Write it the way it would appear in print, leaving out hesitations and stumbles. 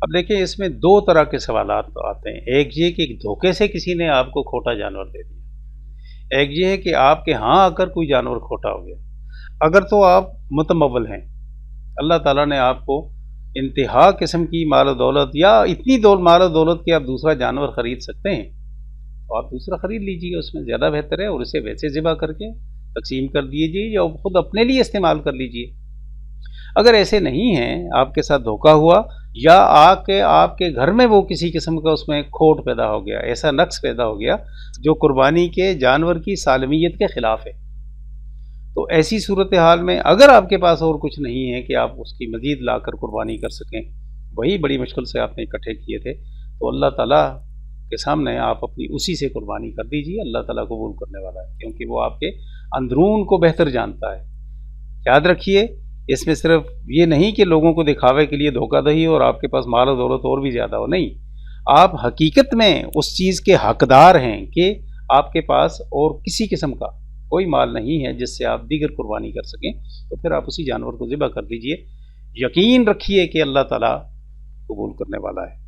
अब देखिए, इसमें दो तरह के सवालात तो आते हैं। एक ये कि धोखे से किसी ने आपको खोटा जानवर दे दिया। एक ये है कि आपके यहाँ आकर कोई जानवर खोटा हो गया। अगर तो आप मुतमव्वल हैं, अल्लाह ताला ने आपको इंतहा किस्म की माल दौलत या इतनी माल दौलत कि आप दूसरा जानवर खरीद सकते हैं, तो आप दूसरा खरीद लीजिए, उसमें ज़्यादा बेहतर है। और इसे वैसे ज़िबा करके तकसीम कर दीजिए या खुद अपने लिए इस्तेमाल कर लीजिए। अगर ऐसे नहीं हैं, आपके साथ धोखा हुआ या आके आपके घर में वो किसी किस्म का उसमें खोट पैदा हो गया, ऐसा नक्स पैदा हो गया जो कुर्बानी के जानवर की सालमियत के ख़िलाफ़ है, तो ऐसी सूरत हाल में अगर आपके पास और कुछ नहीं है कि आप उसकी मज़ीद लाकर कुर्बानी कर सकें, वही बड़ी मुश्किल से आपने इकट्ठे किए थे, तो अल्लाह ताला के सामने आप अपनी उसी से कुर्बानी कर दीजिए। अल्लाह ताला कबूल करने वाला है, क्योंकि वो आपके अंदरून को बेहतर जानता है। याद रखिए, इसमें सिर्फ ये नहीं कि लोगों को दिखावे के लिए धोखाधड़ी और आपके पास माल और दौलत और भी ज़्यादा हो, नहीं। आप हकीकत में उस चीज़ के हकदार हैं कि आपके पास और किसी किस्म का कोई माल नहीं है जिससे आप दीगर कुर्बानी कर सकें, तो फिर आप उसी जानवर को ज़िबा कर दीजिए। यकीन रखिए कि अल्लाह ताला कबूल करने वाला है।